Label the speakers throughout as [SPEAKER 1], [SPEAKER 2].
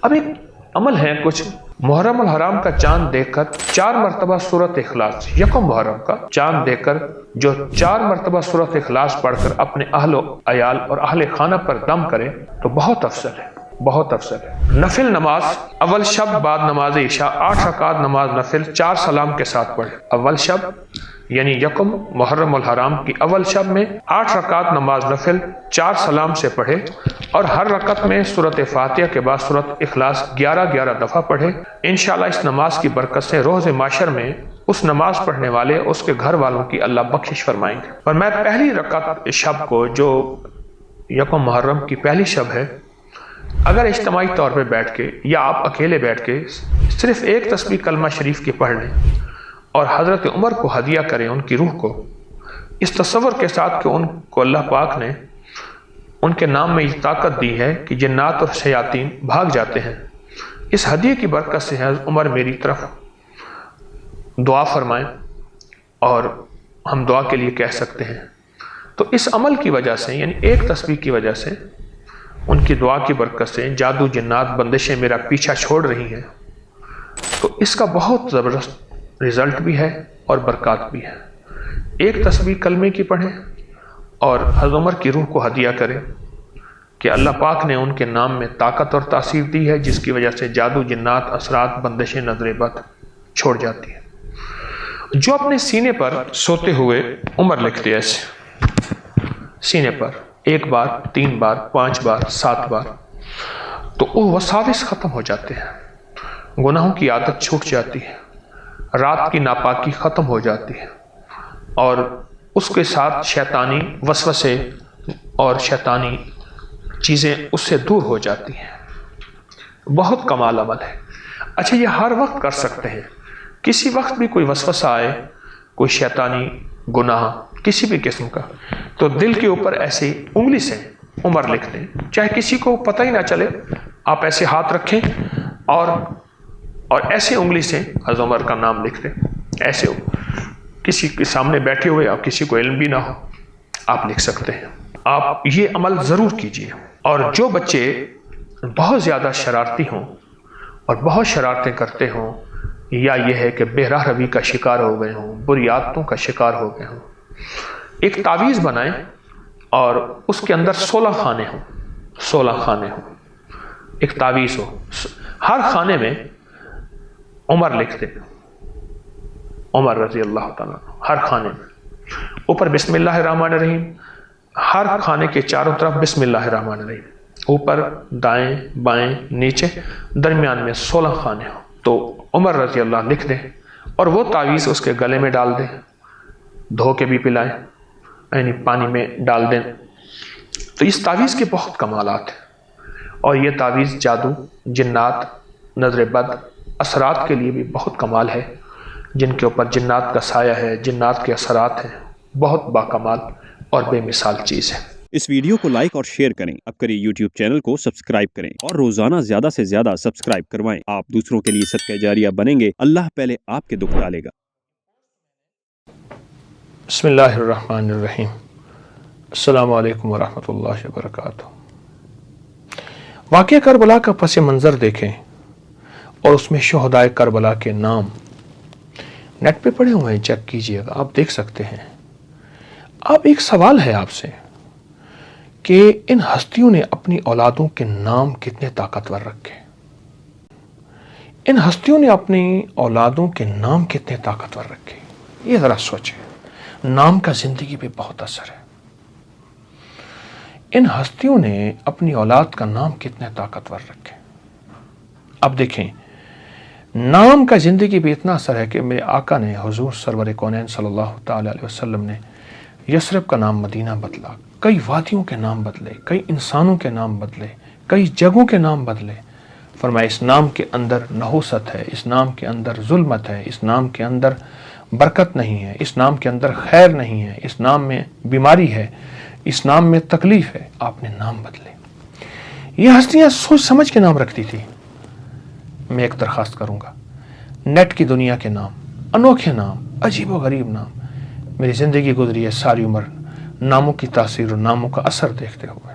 [SPEAKER 1] اب ایک عمل ہے کچھ محرم الحرام کا چاند دیکھ کر 4 مرتبہ سورۃ اخلاص، یکم محرم کا چاند دیکھ کر جو 4 مرتبہ سورۃ اخلاص پڑھ کر اپنے اہل و عیال اور اہل خانہ پر دم کرے تو بہت افضل ہے، بہت افضل ہے۔ نفل نماز اول شب بعد نماز عشاء 8 رکعت نماز نفل 4 سلام کے ساتھ پڑھے۔ اول شب یعنی یکم محرم الحرام کی اول شب میں 8 رکعت نماز نفل 4 سلام سے پڑھے اور ہر رکعت میں سورۃ فاتحہ کے بعد سورۃ اخلاص 11 دفعہ پڑھے۔ انشاءاللہ اس نماز کی برکت سے روز محشر میں اس نماز پڑھنے والے اس کے گھر والوں کی اللہ بخشش فرمائیں گے۔ اور میں پہلی رکعت شب کو جو یکم محرم کی پہلی شب ہے، اگر اجتماعی طور پہ بیٹھ کے یا آپ اکیلے بیٹھ کے صرف ایک تسبیح کلمہ شریف کی پڑھ لیں اور حضرت عمر کو ہدیہ کریں ان کی روح کو، اس تصور کے ساتھ کہ ان کو اللہ پاک نے ان کے نام میں یہ طاقت دی ہے کہ جنات اور شیاطین بھاگ جاتے ہیں، اس ہدیے کی برکت سے حضرت عمر میری طرف دعا فرمائیں اور ہم دعا کے لیے کہہ سکتے ہیں۔ تو اس عمل کی وجہ سے یعنی ایک تسبیح کی وجہ سے ان کی دعا کی برکت سے جادو جنات بندشیں میرا پیچھا چھوڑ رہی ہیں، تو اس کا بہت زبردست رزلٹ بھی ہے اور برکات بھی ہے۔ ایک تسبیح کلمے کی پڑھیں اور حضرت عمر کی روح کو ہدیہ کریں کہ اللہ پاک نے ان کے نام میں طاقت اور تاثیر دی ہے جس کی وجہ سے جادو جنات اثرات بندشیں نظر بد چھوڑ جاتی ہیں۔ جو اپنے سینے پر سوتے ہوئے عمر لکھتے ایسے سینے پر 1 بار 3 بار 5 بار 7 بار، تو وہ وساوس ختم ہو جاتے ہیں، گناہوں کی عادت چھوٹ جاتی ہے، رات کی ناپاکی ختم ہو جاتی ہے اور اس کے ساتھ شیطانی وسوسے اور شیطانی چیزیں اس سے دور ہو جاتی ہیں۔ بہت کمال عمل ہے۔ اچھا، یہ ہر وقت کر سکتے ہیں، کسی وقت بھی کوئی وسوسہ آئے، کوئی شیطانی گناہ کسی بھی قسم کا، تو دل کے اوپر ایسی انگلی سے عمر لکھ دیں، چاہے کسی کو پتہ ہی نہ چلے، آپ ایسے ہاتھ رکھیں اور ایسے انگلی سے حضرت عمر کا نام لکھ دیں، ایسے کسی کے سامنے بیٹھے ہوئے آپ کسی کو علم بھی نہ ہو، آپ لکھ سکتے ہیں۔ آپ یہ عمل ضرور کیجیے۔ اور جو بچے بہت زیادہ شرارتی ہوں اور بہت شرارتیں کرتے ہوں، یا یہ ہے کہ بے راہ روی کا شکار ہو گئے ہوں، بری عادتوں کا شکار ہو گئے ہوں، ایک تعویذ بنائیں اور اس کے اندر 16 خانے ہوں، 16 خانے ہوں، ایک تعویذ ہو، ہر خانے میں عمر لکھ دیں، عمر رضی اللہ تعالیٰ ہر خانے میں، اوپر بسم اللہ الرحمن الرحیم، ہر خانے کے چاروں طرف بسم اللہ الرحمن الرحیم، اوپر دائیں بائیں نیچے درمیان میں 16 خانے ہوں، تو عمر رضی اللہ لکھ دیں اور وہ تعویذ اس کے گلے میں ڈال دیں، دھو کے بھی پلائیں، یعنی پانی میں ڈال دیں۔ تو اس تعویذ کے بہت کمالات ہیں اور یہ تعویذ جادو جنات نظر بد اثرات کے لیے بھی بہت کمال ہے، جن کے اوپر جنات کا سایہ ہے، جنات کے اثرات ہیں، بہت باکمال اور بے مثال چیز ہے۔
[SPEAKER 2] اس ویڈیو کو لائک اور شیئر کریں، اب کریں یوٹیوب چینل کو سبسکرائب کریں اور روزانہ زیادہ سے زیادہ سبسکرائب کروائیں۔ آپ دوسروں کے لیے صدقہ جاریہ بنیں گے، اللہ پہلے آپ کے دکھ ڈالے گا۔
[SPEAKER 1] بسم اللہ الرحمن الرحیم۔ السلام علیکم ورحمۃ اللہ وبرکاتہ۔ واقعہ کربلا کا پس منظر دیکھیں اور اس میں شہدائے کربلا کے نام نیٹ پہ پڑے ہوئے ہیں، چیک کیجئے گا، آپ دیکھ سکتے ہیں۔ اب ایک سوال ہے آپ سے کہ ان ہستیوں نے اپنی اولادوں کے نام کتنے طاقتور رکھے، ان ہستیوں نے اپنی اولادوں کے نام کتنے طاقتور رکھے، یہ ذرا سوچیں۔ نام کا زندگی پہ بہت اثر ہے۔ ان ہستیوں نے اپنی اولاد کا نام کتنے طاقتور رکھے۔ اب دیکھیں، نام کا زندگی پہ اتنا اثر ہے کہ میرے آقا نے، حضور سرور کونین صلی اللہ تعالی علیہ وسلم نے یثرب کا نام مدینہ بدلا، کئی وادیوں کے نام بدلے، کئی انسانوں کے نام بدلے، کئی جگہوں کے نام بدلے۔ فرمایا اس نام کے اندر نحوست ہے، اس نام کے اندر ظلمت ہے، اس نام کے اندر برکت نہیں ہے، اس نام کے اندر خیر نہیں ہے، اس نام میں بیماری ہے، اس نام میں تکلیف ہے۔ آپ نے نام بدلے۔ یہ ہستیاں سوچ سمجھ کے نام رکھتی تھی۔ میں ایک درخواست کروں گا، نیٹ کی دنیا کے نام، انوکھے نام، عجیب و غریب نام، میری زندگی گزری ہے ساری عمر ناموں کی تاثیر اور ناموں کا اثر دیکھتے ہوئے۔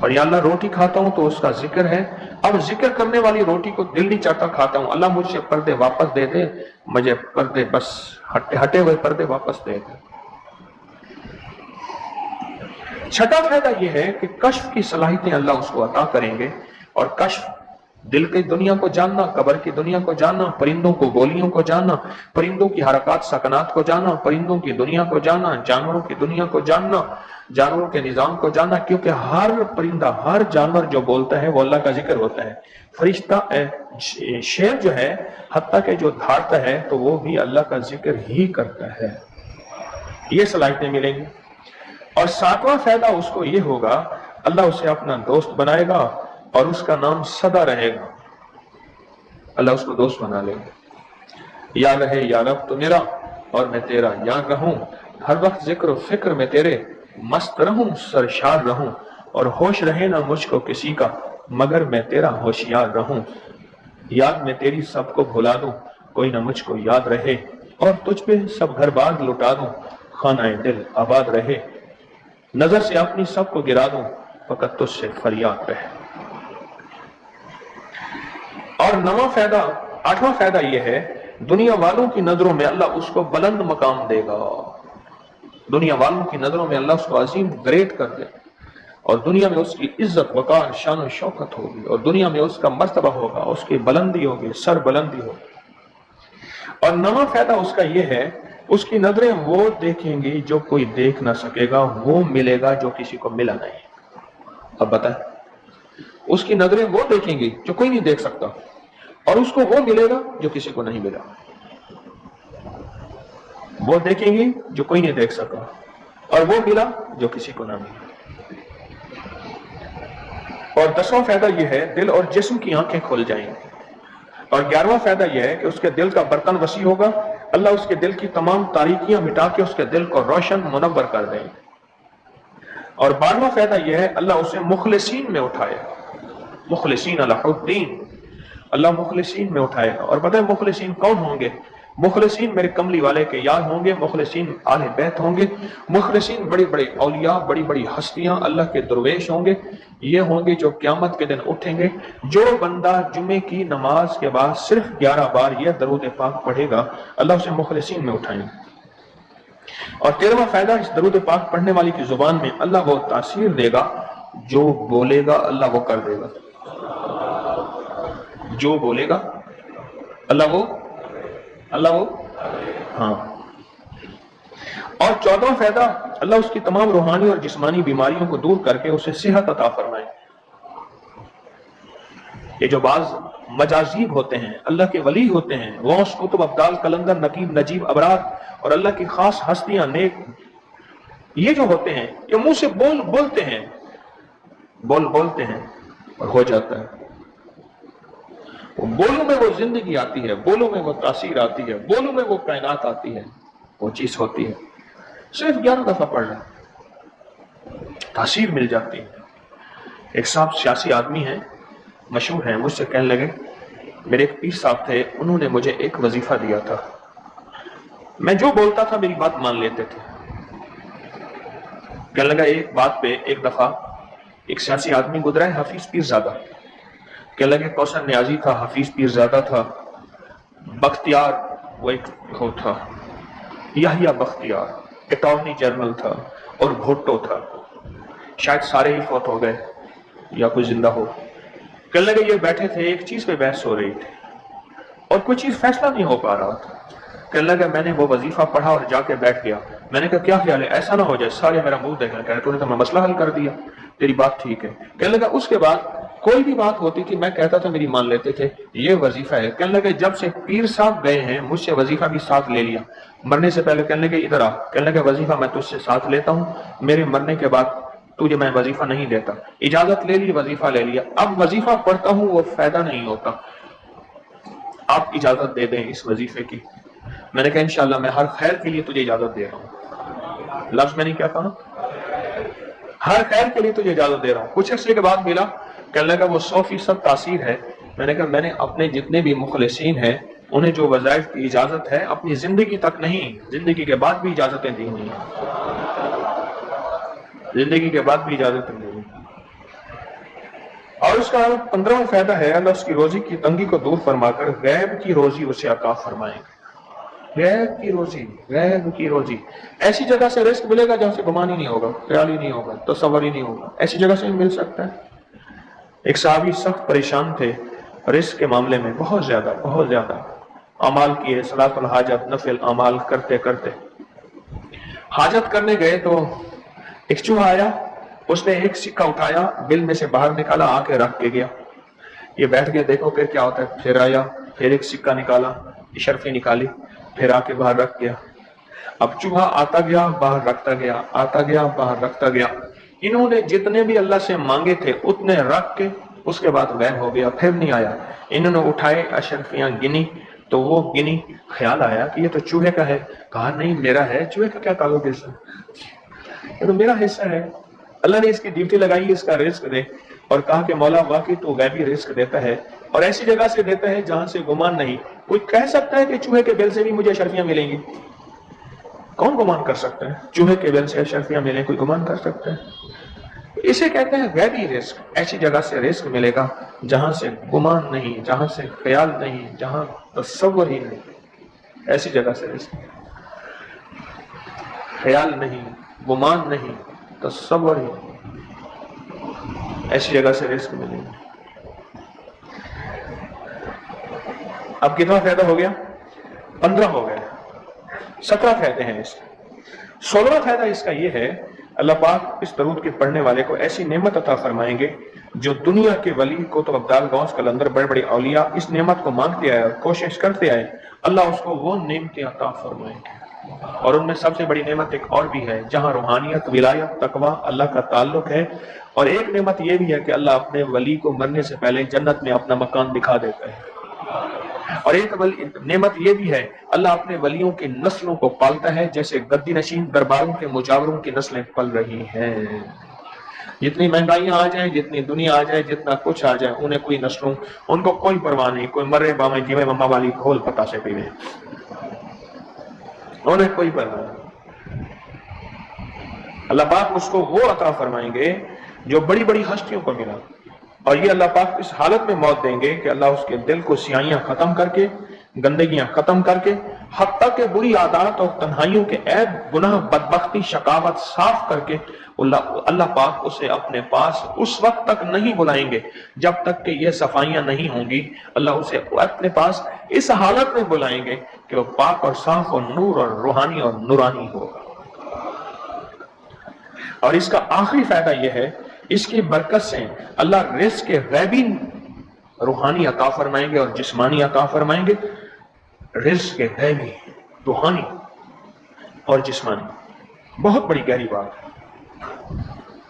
[SPEAKER 1] اور یا اللہ روٹی کھاتا ہوں تو اس کا ذکر ہے، اب ذکر کرنے والی روٹی کو دل نہیں چاہتا کھاتا ہوں، اللہ مجھ سے پردے واپس دے دے، مجھے پردے بس ہٹے ہوئے پردے واپس دے دے۔ چھٹا فائدہ یہ ہے کہ کشف کی صلاحیتیں اللہ اس کو عطا کریں گے، اور کشف دل کی دنیا کو جاننا، قبر کی دنیا کو جاننا، پرندوں کو بولیوں کو جاننا، پرندوں کی حرکات سکنات کو جاننا، پرندوں کی دنیا کو جاننا، جانوروں کی دنیا کو جاننا، جانوروں کے نظام کو جاننا، کیونکہ ہر پرندہ ہر جانور جو بولتا ہے وہ اللہ کا ذکر ہوتا ہے۔ فرشتہ شیر جو ہے حتیٰ کہ جو دھاڑتا ہے تو وہ بھی اللہ کا ذکر ہی کرتا ہے۔ یہ صلاحیتیں ملیں گی۔ اور ساتواں فائدہ اس کو یہ ہوگا، اللہ اسے اپنا دوست بنائے گا اور اس کا نام سدا رہے گا، اللہ اس کو دوست بنا لے گا۔ یا رہے یا رب تو میرا اور میں تیرا یار رہوں، ہر وقت ذکر و فکر میں تیرے مست رہوں، سرشار رہوں، اور ہوش رہے نہ مجھ کو کسی کا مگر میں تیرا ہوشیار رہوں۔ یاد میں تیری سب کو بھلا دوں، کوئی نہ مجھ کو یاد رہے، اور تجھ پہ سب گھر بار لٹا دوں، خانہ دل آباد رہے۔ نظر سے اپنی سب کو گرا دوں، فقط تجھ سے فریاد رہے۔ اور آٹھواں فائدہ یہ ہے، دنیا والوں کی نظروں میں اللہ اس کو بلند مقام دے گا، دنیا والوں کی نظروں میں اللہ اس کو عظیم گریٹ کر دے، اور دنیا میں اس کی عزت وقار شان و شوکت ہوگی، اور دنیا میں اس کا مرتبہ ہوگا، اس کی بلندی ہوگی، سر بلندی ہوگی۔ اور نواں فائدہ اس کا یہ ہے، اس کی نظریں وہ دیکھیں گی جو کوئی دیکھ نہ سکے گا، وہ ملے گا جو کسی کو ملا نہیں۔ اب بتائیں، اس کی نظریں وہ دیکھیں گی جو کوئی نہیں دیکھ سکتا، اور اس کو وہ ملے گا جو کسی کو نہیں ملا۔ وہ دیکھیں گی جو کوئی نہیں دیکھ سکا، اور وہ ملا جو کسی کو نہ ملا۔ اور 10واں فائدہ یہ ہے، دل اور جسم کی آنکھیں کھل جائیں گی۔ اور 11واں فائدہ یہ ہے کہ اس کے دل کا برتن وسیع ہوگا، اللہ اس کے دل کی تمام تاریکیاں مٹا کے اس کے دل کو روشن منور کر دیں گے۔ اور 12واں فائدہ یہ ہے، اللہ اسے مخلصین میں اٹھائے گا، مخلصین اللہ الدین، اللہ مخلصین میں اٹھائے گا۔ اور پتہ ہے مخلصین کون ہوں گے؟ مخلصین میرے کملی والے کے یار ہوں گے، مخلصین آل بیت ہوں گے، مخلصین بڑی بڑی اولیاء، بڑی بڑی ہستیاں، اللہ کے درویش ہوں گے۔ یہ ہوں گے جو قیامت کے دن اٹھیں گے۔ جو بندہ جمعے کی نماز کے بعد صرف 11 بار یہ درود پاک پڑھے گا، اللہ اسے مخلصین میں اٹھائیں گے۔ اور 13واں فائدہ، اس درود پاک پڑھنے والی کی زبان میں اللہ وہ تاثیر دے گا، جو بولے گا اللہ وہ کر دے گا، جو بولے گا اللہ وہ ہاں۔ اور 14واں فائدہ، اللہ اس کی تمام روحانی اور جسمانی بیماریوں کو دور کر کے اسے صحت عطا فرمائے۔ یہ جو بعض مجازیب ہوتے ہیں، اللہ کے ولی ہوتے ہیں، غوث، قطب، ابدال، قلندر، نقیب، نجیب، ابرار، اور اللہ کی خاص ہستیاں، نیک، یہ جو ہوتے ہیں یہ منہ سے بولتے ہیں اور ہو جاتا ہے۔ بولوں میں وہ زندگی آتی ہے، بولوں میں وہ تاثیر آتی ہے، بولوں میں وہ کائنات آتی ہے، وہ چیز ہوتی ہے۔ صرف 11 دفعہ پڑھ رہے، تاثیر مل جاتی ہے۔ ایک صاحب سیاسی آدمی ہیں، مشہور ہیں، مجھ سے کہنے لگے، میرے ایک پیر صاحب تھے، انہوں نے مجھے ایک وظیفہ دیا تھا، میں جو بولتا تھا میری بات مان لیتے تھے۔ کہنے لگا ایک بات پہ ایک دفعہ ایک سیاسی آدمی گزرا ہے، حفیظ پیر زادہ، کہنے لگے کوثر نیازی تھا، حفیظ پیر زادہ تھا، بختیار وہ ایک وہ تھا، یحییٰ بختیار اٹارنی جنرل تھا، اور بھٹو تھا، شاید سارے ہی فوت ہو گئے یا کوئی زندہ ہو۔ کہنے لگے یہ بیٹھے تھے، ایک چیز پہ بحث ہو رہی تھی اور کوئی چیز فیصلہ نہیں ہو پا رہا تھا۔ کہنے لگا میں نے وہ وظیفہ پڑھا اور جا کے بیٹھ گیا۔ میں نے کہا کیا خیال ہے، ایسا نہ ہو جائے سارے میرا منہ دیکھنا، کہہ رہے تو نے تو میں مسئلہ حل کر دیا، تیری بات ٹھیک ہے۔ کہنے لگا اس کے بعد کوئی بھی بات ہوتی تھی میں کہتا تھا میری مان لیتے تھے، یہ وظیفہ ہے۔ کہنے لگے جب سے پیر صاحب گئے ہیں مجھ سے وظیفہ بھی ساتھ لے لیا، مرنے سے پہلے کہنے لگے ادھر آ، کہنے لگے وظیفہ میں تجھ سے ساتھ لیتا ہوں، میرے مرنے کے بعد تجھے میں وظیفہ نہیں دیتا، اجازت لے لی، وظیفہ لے لیا، اب وظیفہ پڑھتا ہوں وہ فائدہ نہیں ہوتا، آپ اجازت دے دیں اس وظیفے کی۔ میں نے کہا انشاءاللہ میں ہر خیر کے لیے تجھے اجازت دے رہا ہوں، لفظ میں نہیں کیا کہا، ہر خیر کے لیے تجھے اجازت دے رہا ہوں۔ کچھ عرصے کے بعد ملا، کہنے لگا وہ 100% تاثیر ہے۔ میں نے کہا میں نے اپنے جتنے بھی مخلصین ہیں انہیں جو وظائف کی اجازت ہے اپنی زندگی تک نہیں، زندگی کے بعد بھی اجازتیں دی ہوئی ہیں، زندگی کے بعد بھی اجازتیں دی ہوئی ہیں۔ اور اس کا 15واں فائدہ ہے اللہ اس کی روزی کی تنگی کو دور فرما کر غیب کی روزی اسے عطا فرمائیں گے۔ غیب کی روزی ایسی جگہ سے رزق ملے گا جہاں سے گمان ہی نہیں ہوگا، خیال ہی نہیں ہوگا، تصور ہی نہیں ہوگا، ایسی جگہ سے مل سکتا ہے۔ ایک صحابی سخت پریشان تھے رزق کے معاملے میں، بہت زیادہ اعمال کیے، صلاۃ الحاجت، نفل اعمال کرتے کرتے حاجت کرنے گئے تو ایک چوہا آیا، اس نے ایک سکہ اٹھایا، بل میں سے باہر نکالا، آ کے رکھ کے گیا۔ یہ بیٹھ گیا دیکھو پھر کیا ہوتا ہے، پھر آیا، پھر ایک سکہ نکالا، اشرفی نکالی، پھر آ کے باہر رکھ گیا۔ اب چوہا آتا گیا باہر رکھتا گیا، آتا گیا باہر رکھتا گیا۔ انہوں نے جتنے بھی اللہ سے مانگے تھے اتنے رکھ کے اس کے بعد غائب ہو گیا، پھر نہیں آیا۔ انہوں نے اٹھائے اشرفیاں گنی تو وہ گنی، خیال آیا کہ یہ تو چوہے کا ہے، کہا نہیں میرا ہے، چوہے کا کیا تعلق ہے، یہ تو میرا حصہ ہے۔ اللہ نے اس کی ڈیوٹی لگائی اس کا رزق دے، اور کہا کہ مولا واقعی تو غیبی رزق دیتا ہے اور ایسی جگہ سے دیتا ہے جہاں سے گمان نہیں۔ کوئی کہہ سکتا ہے کہ چوہے کے بل سے بھی مجھے اشرفیاں ملیں گی؟ کون گمان کر سکتا ہے چوہے کے بل سے اشرفیاں ملیں؟ کوئی گمان کر سکتا ہے؟ اسے کہتے ہیں غیبی رزق، ایسی جگہ سے رزق ملے گا جہاں سے گمان نہیں، جہاں سے خیال نہیں، جہاں تصور ہی نہیں، ایسی جگہ سے رزق، خیال نہیں، گمان نہیں، تصور ہی نہیں، ایسی جگہ سے رزق ملے گا۔ اب کتنا فائدہ ہو گیا؟ 15 ہو گئے، 17 فائدے ہیں اس کے۔ 16واں فائدہ اس کا یہ ہے اللہ پاک اس درود کے پڑھنے والے کو ایسی نعمت عطا فرمائیں گے جو دنیا کے ولی کو تو عبدال غوث قلندر بڑے بڑے اولیاء اس نعمت کو مانگتے آئے اور کوشش کرتے آئے، اللہ اس کو وہ نعمتیں عطا فرمائیں گے۔ اور ان میں سب سے بڑی نعمت ایک اور بھی ہے جہاں روحانیت، ولایت، تقوی، اللہ کا تعلق ہے، اور ایک نعمت یہ بھی ہے کہ اللہ اپنے ولی کو مرنے سے پہلے جنت میں اپنا مکان دکھا دیتا ہے، اور ایک نعمت یہ بھی ہے اللہ اپنے ولیوں کی نسلوں کو پالتا ہے جیسے گدی نشین درباروں کے مجاوروں کی نسلیں پل رہی ہیں۔ جتنی مہنگائیاں آ جائیں، جتنی دنیا آ جائے، جتنا کچھ آ جائے، انہیں کوئی نسلوں، ان کو کوئی پرواہ نہیں، کوئی مرے باویں جیویں مما والی کھول پتا سے پیویں، انہیں کوئی پرواہ نہیں۔ اللہ پاک اس کو وہ عطا فرمائیں گے جو بڑی بڑی ہستیوں کو ملا، اور یہ اللہ پاک اس حالت میں موت دیں گے کہ اللہ اس کے دل کو سیاہیاں ختم کر کے، گندگیاں ختم کر کے، حتیٰ کہ بری عادات اور تنہائیوں کے عیب، گناہ، بدبختی، شقاوت صاف کر کے اللہ پاک اسے اپنے پاس اس وقت تک نہیں بلائیں گے جب تک کہ یہ صفائیاں نہیں ہوں گی۔ اللہ اسے اپنے پاس اس حالت میں بلائیں گے کہ وہ پاک اور صاف اور نور اور روحانی اور نورانی ہوگا۔ اور اس کا آخری فائدہ یہ ہے، اس کی برکت سے اللہ رزق کے غیبی روحانی عطا فرمائیں گے اور جسمانی عطا فرمائیں گے۔ رزق کے غیبی، روحانی اور جسمانی، بہت بڑی گہری بات ہے،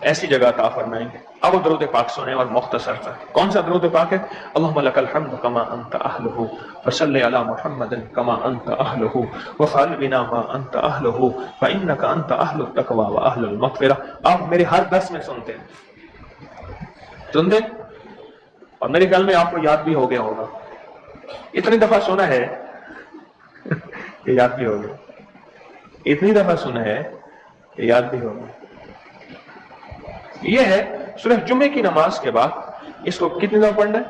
[SPEAKER 1] ایسی جگہ عطا فرمائیں گے۔ اب وہ درود پاک سنیں اور مختصر سا، کون سا درود پاک ہے؟ اللہم لک الحمد کما انت اہلہ وصلی علی محمد کما انت اہلہ وفعل بنا ما انت اہلہ فانک انت اہل التقوی واہل المغفرہ۔ آپ میرے ہر درس میں سنتے اور میرے خیال میں آپ کو یاد بھی ہو گیا ہوگا، اتنی دفعہ سنا ہے کہ یاد بھی ہو گیا، اتنی دفعہ سنا ہے کہ یاد بھی ہو گیا۔ یہ ہے صرف جمعے کی نماز کے بعد اس کو کتنی دفعہ پڑھنا ہے؟